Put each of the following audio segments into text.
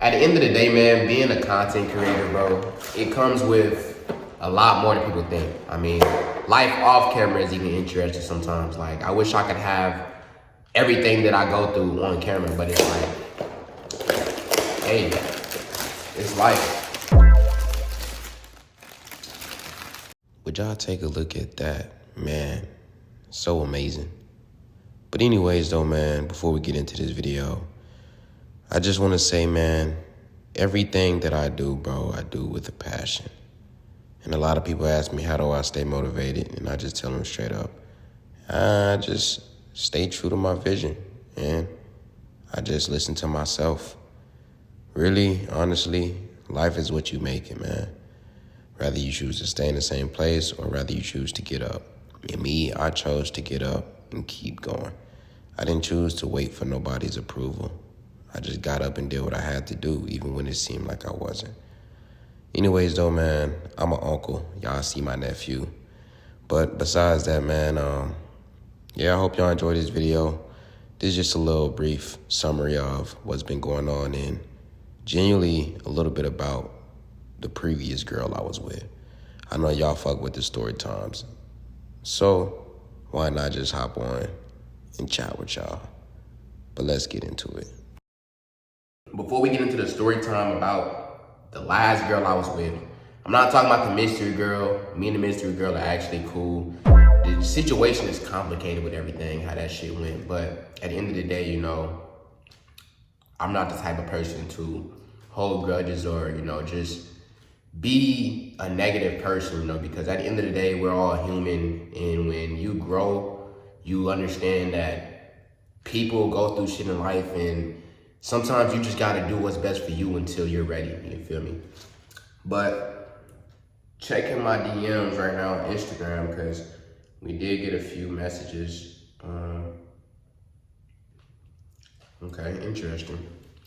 at the end of the day, man, being a content creator, bro, it comes with a lot more than people think. I mean, life off camera is even interesting sometimes. Like, I wish I could have everything that I go through on camera, but it's like, hey, it's life. Would y'all take a look at that? Man, so amazing. But anyways though, man, before we get into this video, I just want to say, man, everything that I do, bro, I do with a passion. And a lot of people ask me, how do I stay motivated? And I just tell them straight up, I just stay true to my vision. And I just listen to myself. Really, honestly, life is what you make it, man. Rather you choose to stay in the same place or rather you choose to get up. And me, I chose to get up and keep going. I didn't choose to wait for nobody's approval. I just got up and did what I had to do, even when it seemed like I wasn't. Anyways, though, man, I'm an uncle. Y'all see my nephew. But besides that, man, yeah, I hope y'all enjoyed this video. This is just a little brief summary of what's been going on and genuinely a little bit about the previous girl I was with. I know y'all fuck with the story times. So why not just hop on and chat with y'all? But let's get into it. Before we get into the story time about the last girl I was with, I'm not talking about the mystery girl. Me and the mystery girl are actually cool. The situation is complicated with everything, how that shit went. But at the end of the day, you know, I'm not the type of person to hold grudges or, you know, just be a negative person, you know, because at the end of the day, we're all human. And when you grow, you understand that people go through shit in life and sometimes you just gotta do what's best for you until you're ready, you feel me? But checking my DMs right now on Instagram, because we did get a few messages. Okay, interesting.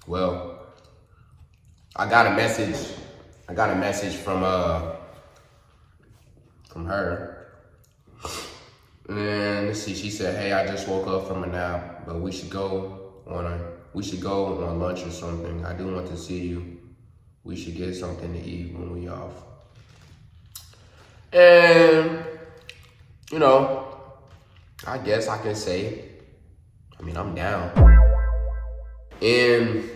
Well, I got a message from her. And let's see, she said, hey, I just woke up from a nap, but we should go on lunch or something. I do want to see you. We should get something to eat when we off. And, you know, I guess I can say, I mean, I'm down. And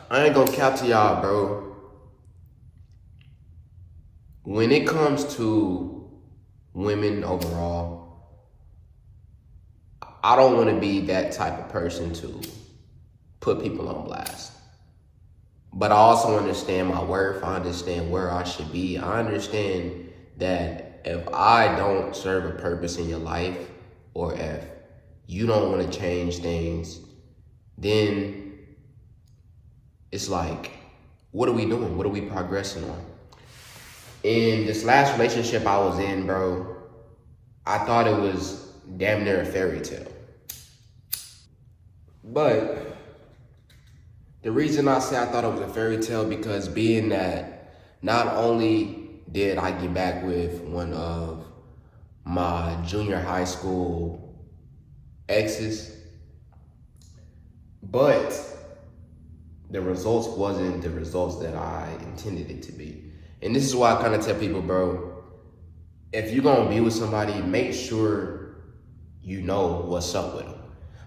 I ain't gonna cap to y'all, bro. When it comes to women overall, I don't want to be that type of person to put people on blast. But I also understand my worth. I understand where I should be. I understand that if I don't serve a purpose in your life, or if you don't want to change things, then it's like, what are we doing? What are we progressing on? In this last relationship I was in, bro, I thought it was damn near a fairy tale. But the reason I say I thought it was a fairy tale, because being that not only did I get back with one of my junior high school exes, but the results wasn't the results that I intended it to be. And this is why I kind of tell people, bro, if you're gonna be with somebody, make sure you know what's up with them.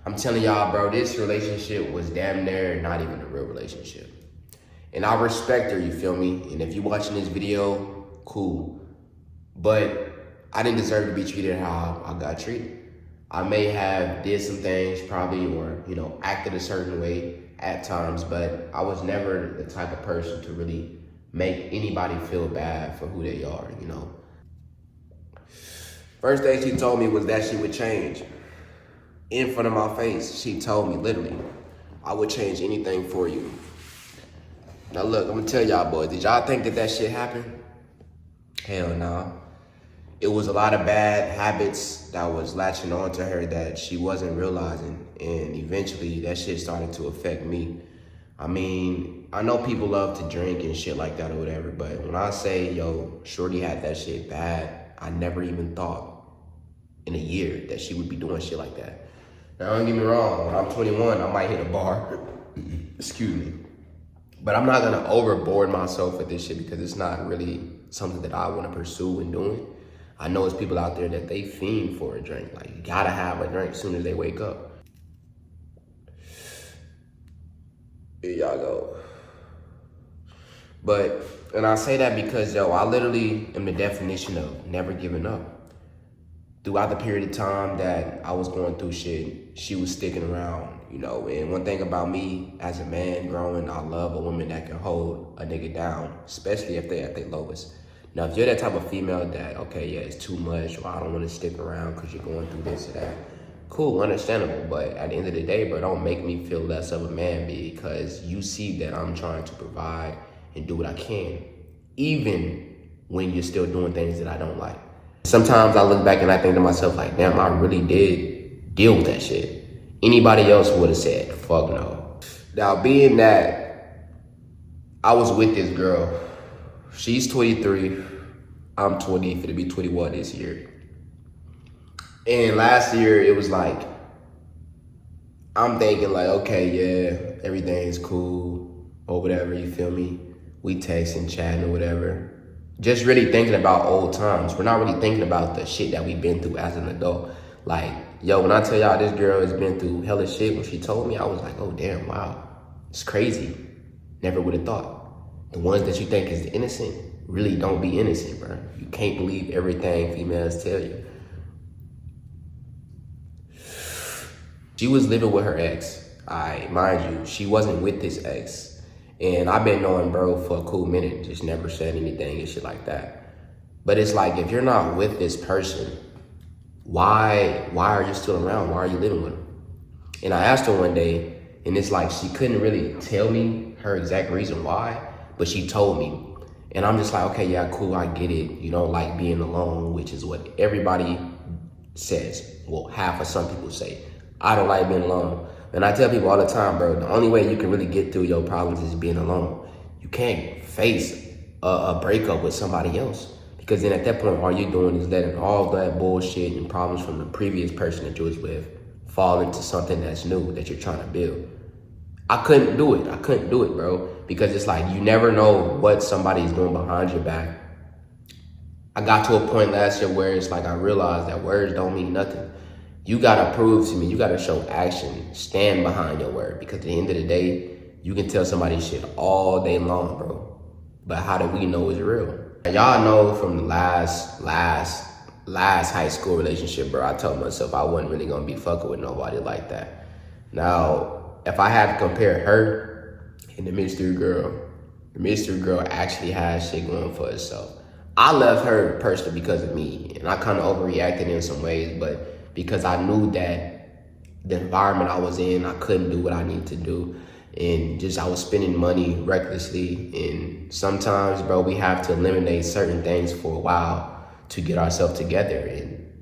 I'm telling y'all, bro, this relationship was damn near not even a real relationship. And I respect her, you feel me? And if you're watching this video, cool. But I didn't deserve to be treated how I got treated. I may have did some things probably, or, you know, acted a certain way at times, but I was never the type of person to really make anybody feel bad for who they are, you know? First thing she told me was that she would change. In front of my face, she told me literally, I would change anything for you. Now look, I'm gonna tell y'all boys, did y'all think that that shit happened? Hell no. It was a lot of bad habits that was latching on to her that she wasn't realizing. And eventually that shit started to affect me. I mean, I know people love to drink and shit like that or whatever, but when I say, yo, shorty had that shit bad, I never even thought in a year that she would be doing shit like that. Now, don't get me wrong, when I'm 21, I might hit a bar. Excuse me. But I'm not gonna overboard myself with this shit because it's not really something that I want to pursue in doing. I know it's people out there that they fiend for a drink. Like, you gotta have a drink as soon as they wake up. Here y'all go. But, and I say that because, yo, I literally am the definition of never giving up. Throughout the period of time that I was going through shit, she was sticking around, you know. And one thing about me as a man growing, I love a woman that can hold a nigga down, especially if they're at their lowest. Now, if you're that type of female that, okay, yeah, it's too much, or I don't want to stick around because you're going through this or that, cool, understandable. But at the end of the day, bro, don't make me feel less of a man because you see that I'm trying to provide and do what I can, even when you're still doing things that I don't like. Sometimes I look back and I think to myself like, damn, I really did deal with that shit. Anybody else would have said, fuck no. Now, being that I was with this girl, she's 23, I'm 20, finna be 21 this year. And last year, it was like, I'm thinking like, okay, yeah, everything's cool or whatever, you feel me? We texting, chatting or whatever. Just really thinking about old times. We're not really thinking about the shit that we've been through as an adult. Like, yo, when I tell y'all this girl has been through hella shit, when she told me, I was like, oh damn, wow, it's crazy. Never would have thought. The ones that you think is innocent really don't be innocent, bro. You can't believe everything females tell you. She was living with her ex. Mind you, she wasn't with this ex. And I've been knowing bro for a cool minute, just never said anything and shit like that. But it's like, if you're not with this person, why are you still around? Why are you living with them? And I asked her one day, and it's like, she couldn't really tell me her exact reason why, but she told me. And I'm just like, okay, yeah, cool, I get it. You don't like being alone, which is what everybody says. Well, half of some people say. I don't like being alone. And I tell people all the time, bro, the only way you can really get through your problems is being alone. You can't face a breakup with somebody else. Because then at that point, all you're doing is letting all that bullshit and problems from the previous person that you was with fall into something that's new that you're trying to build. I couldn't do it. I couldn't do it, bro. Because it's like, you never know what somebody's doing behind your back. I got to a point last year where it's like, I realized that words don't mean nothing. You gotta prove to me, you gotta show action, stand behind your word. Because at the end of the day, you can tell somebody shit all day long, bro. But how do we know it's real? Y'all know from the last high school relationship, bro, I told myself I wasn't really gonna be fucking with nobody like that. Now, if I had to compare her and the mystery girl actually has shit going for herself. I left her personally because of me, and I kind of overreacted in some ways, but because I knew that the environment I was in, I couldn't do what I needed to do. And just, I was spending money recklessly. And sometimes, bro, we have to eliminate certain things for a while to get ourselves together. And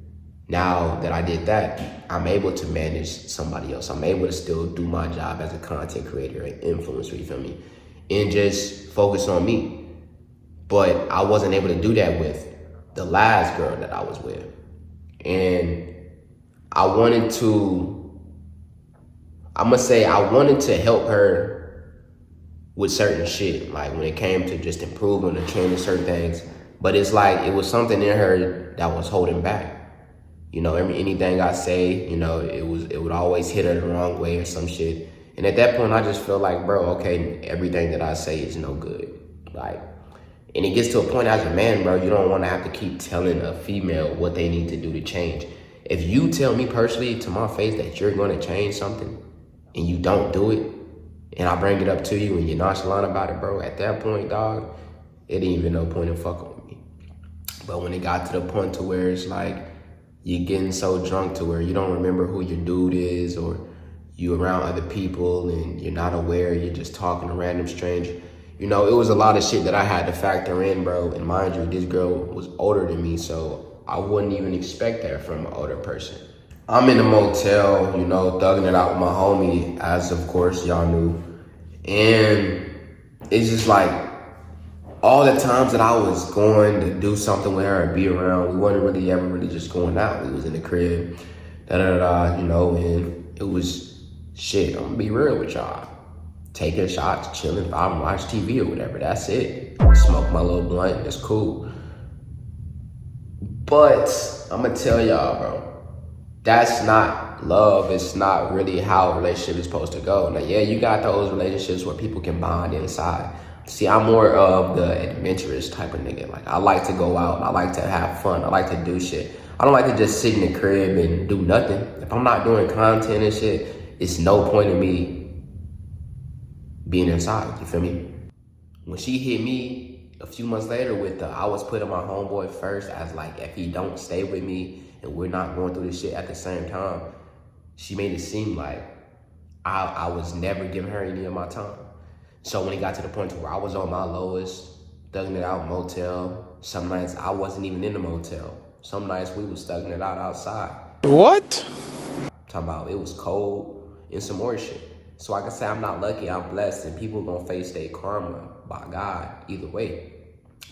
now that I did that, I'm able to manage somebody else. I'm able to still do my job as a content creator and influencer, you feel me? And just focus on me. But I wasn't able to do that with the last girl that I was with. And I wanted to help her with certain shit, like when it came to just improving or changing certain things. But it's like, it was something in her that was holding back. You know, anything I say, you know, it would always hit her the wrong way or some shit. And at that point, I just feel like, bro, okay, everything that I say is no good. Like, and it gets to a point as a man, bro, you don't want to have to keep telling a female what they need to do to change. If you tell me personally to my face that you're going to change something and you don't do it, and I bring it up to you and you're nonchalant about it, bro, at that point, dog, it ain't even no point in fucking with me. But when it got to the point to where it's like, you're getting so drunk to where you don't remember who your dude is, or you around other people and you're not aware, you're just talking to random stranger. You know, it was a lot of shit that I had to factor in, bro. And mind you, this girl was older than me, so I wouldn't even expect that from an older person. I'm in a motel, you know, thugging it out with my homie, as of course y'all knew. And it's just like, all the times that I was going to do something with her and be around, we wasn't really ever really just going out. We was in the crib, you know, and it was shit. I'm gonna be real with y'all. taking shots, chilling, vibing, watch TV or whatever. That's it. Smoke my little blunt. That's cool. But I'm gonna tell y'all, bro, that's not love. It's not really how a relationship is supposed to go. Now, yeah, you got those relationships where people can bond inside. See, I'm more of the adventurous type of nigga. Like, I like to go out. I like to have fun. I like to do shit. I don't like to just sit in the crib and do nothing. If I'm not doing content and shit, it's no point in me being inside. You feel me? When she hit me a few months later with I was putting my homeboy first as like, if he don't stay with me and we're not going through this shit at the same time, she made it seem like I was never giving her any of my time. So when it got to the point where I was on my lowest, thugging it out motel, some nights I wasn't even in the motel. Some nights we was thugging it out outside. What? Talking about it was cold and some more shit. So I can say I'm not lucky, I'm blessed, and people gonna face their karma by God either way.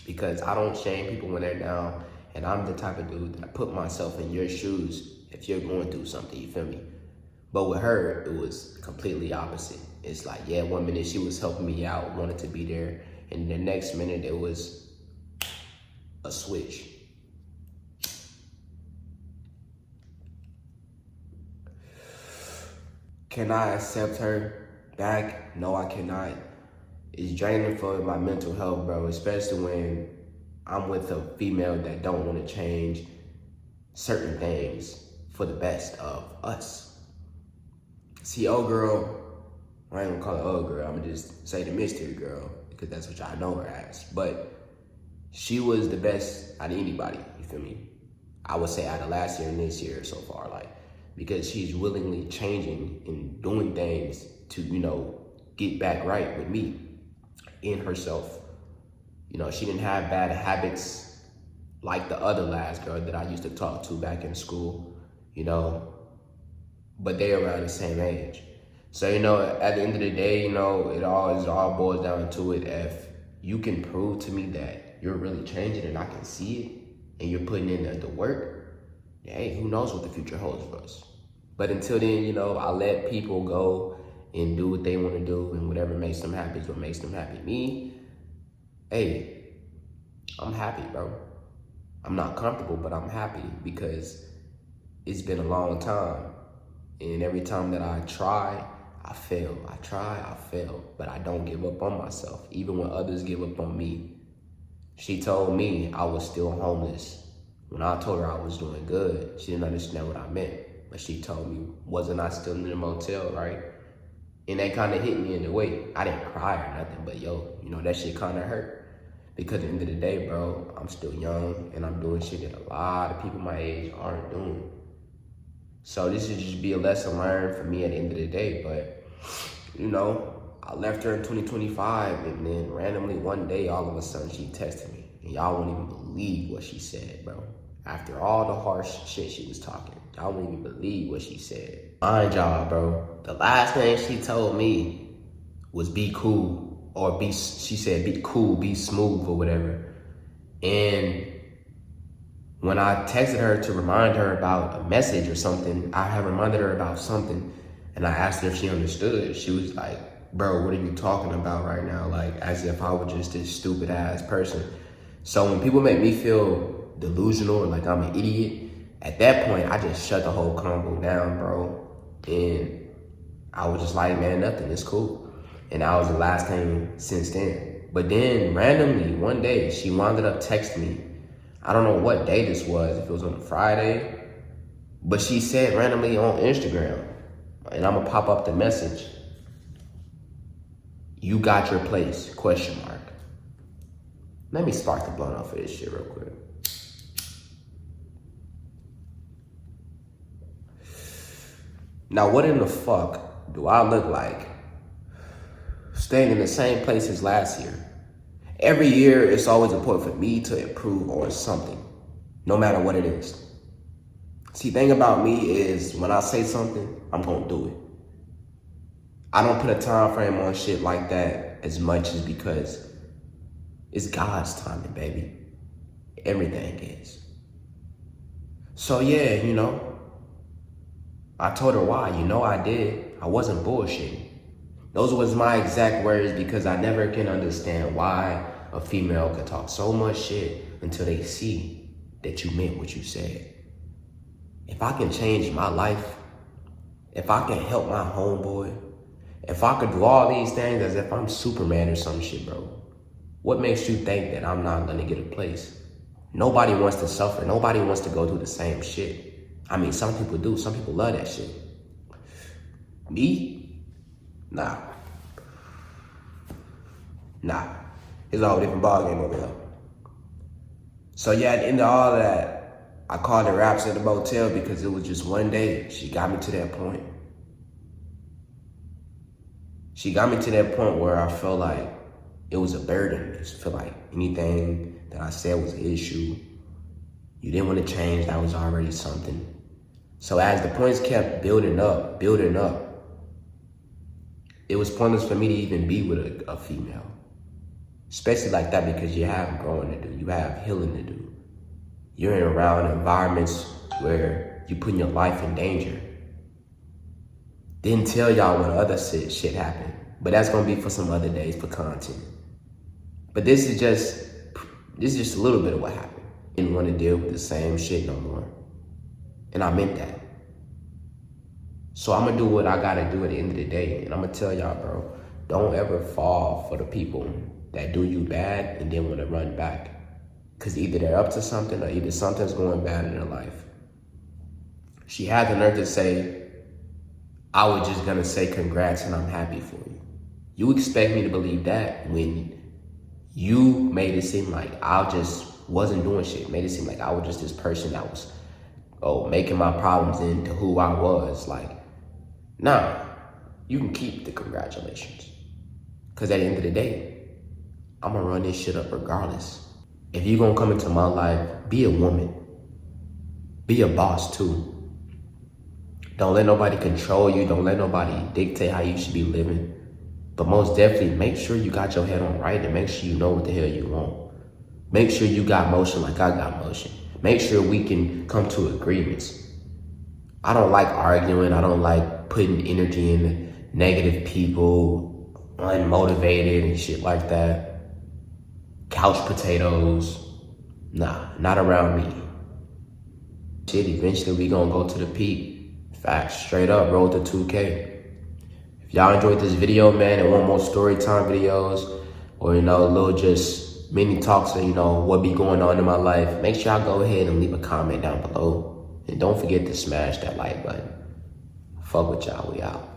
Because I don't shame people when they're down, and I'm the type of dude that I put myself in your shoes if you're going through something, you feel me? But with her, it was completely opposite. It's like, yeah, 1 minute she was helping me out, wanted to be there, and the next minute it was a switch. Can I accept her back? No, I cannot. It's draining for my mental health, bro, especially when I'm with a female that don't want to change certain things for the best of us. See, old girl, I ain't gonna call her old girl, I'm gonna just say the mystery girl, because that's what y'all know her as. But she was the best out of anybody, you feel me? I would say out of last year and this year so far, like, because she's willingly changing and doing things to, you know, get back right with me in herself. You know, she didn't have bad habits like the other last girl that I used to talk to back in school, you know, but they're around the same age. So, you know, at the end of the day, you know, it all boils down to it. If you can prove to me that you're really changing and I can see it and you're putting in the work, hey, who knows what the future holds for us. But until then, you know, I let people go and do what they want to do, and whatever makes them happy is what makes them happy. Me, hey, I'm happy, bro. I'm not comfortable, but I'm happy because it's been a long time. And every time that I try, I fail. I try, I fail. But I don't give up on myself, even when others give up on me. She told me I was still homeless. When I told her I was doing good, she didn't understand what I meant. But she told me, wasn't I still in the motel, right? And that kind of hit me in a way. I didn't cry or nothing, but yo, you know, that shit kind of hurt. Because at the end of the day, bro, I'm still young and I'm doing shit that a lot of people my age aren't doing. So this would just be a lesson learned for me at the end of the day. But, you know, I left her in 2025 and then randomly one day, all of a sudden she texted me. And y'all won't even believe what she said, bro. After all the harsh shit she was talking, y'all won't even believe what she said. Mind y'all, bro, the last thing she told me was be cool, or she said be cool, be smooth or whatever. And when I texted her to remind her about a message or something, I had reminded her about something, and I asked her if she understood. She was like, bro, what are you talking about right now? Like, as if I was just this stupid ass person. So when people make me feel delusional or like I'm an idiot, at that point, I just shut the whole convo down, bro. And I was just like, man, nothing, it's cool. And that was the last thing since then. But then randomly, one day, she wound up texting me. I don't know what day this was, if it was on a Friday, but she said randomly on Instagram, and I'm gonna pop up the message, "You got your place, question mark." Let me spark the blunt off of this shit real quick. Now, what in the fuck do I look like staying in the same place as last year? Every year, it's always important for me to improve on something, no matter what it is. See, the thing about me is when I say something, I'm gonna do it. I don't put a time frame on shit like that as much as because it's God's timing, baby. Everything is. So yeah, you know, I told her why. You know I did. I wasn't bullshitting. Those was my exact words, because I never can understand why a female could talk so much shit until they see that you meant what you said. If I can change my life, if I can help my homeboy, if I could do all these things as if I'm Superman or some shit, bro, what makes you think that I'm not gonna get a place? Nobody wants to suffer. Nobody wants to go through the same shit. I mean, some people do. Some people love that shit. Me? Nah. It's a whole different ballgame over here. So yeah, at the end of all of that, I called the raps at the motel because it was just one day. She got me to that point. She got me to that point where I felt like it was a burden. I just felt like anything that I said was an issue. You didn't want to change, that was already something. So as the points kept building up, it was pointless for me to even be with a female. Especially like that, because you have growing to do, you have healing to do. You're in around environments where you're putting your life in danger. Didn't tell y'all when other shit happened, but that's gonna be for some other days for content. But this is just a little bit of what happened. Didn't want to deal with the same shit no more. And I meant that. So I'm gonna do what I gotta do at the end of the day. And I'm gonna tell y'all, bro, don't ever fall for the people that do you bad and then want to run back. Because either they're up to something or either something's going bad in their life. She had the nerve to say, I was just gonna say congrats and I'm happy for you. You expect me to believe that when you made it seem like I just wasn't doing shit. Made it seem like I was just this person that was, making my problems into who I was. Like, nah, you can keep the congratulations. Because at the end of the day, I'm gonna run this shit up regardless. If you're gonna come into my life, be a woman. Be a boss too. Don't let nobody control you. Don't let nobody dictate how you should be living. But most definitely, make sure you got your head on right and make sure you know what the hell you want. Make sure you got motion like I got motion. Make sure we can come to agreements. I don't like arguing. I don't like putting energy in negative people, unmotivated and shit like that. Couch potatoes. Nah, not around me. Shit, eventually we gonna go to the peak. Facts, straight up, road to 2K. If y'all enjoyed this video, man, and want more story time videos, or, a little just mini talks of, what be going on in my life, make sure y'all go ahead and leave a comment down below. And don't forget to smash that like button. Fuck with y'all, we out.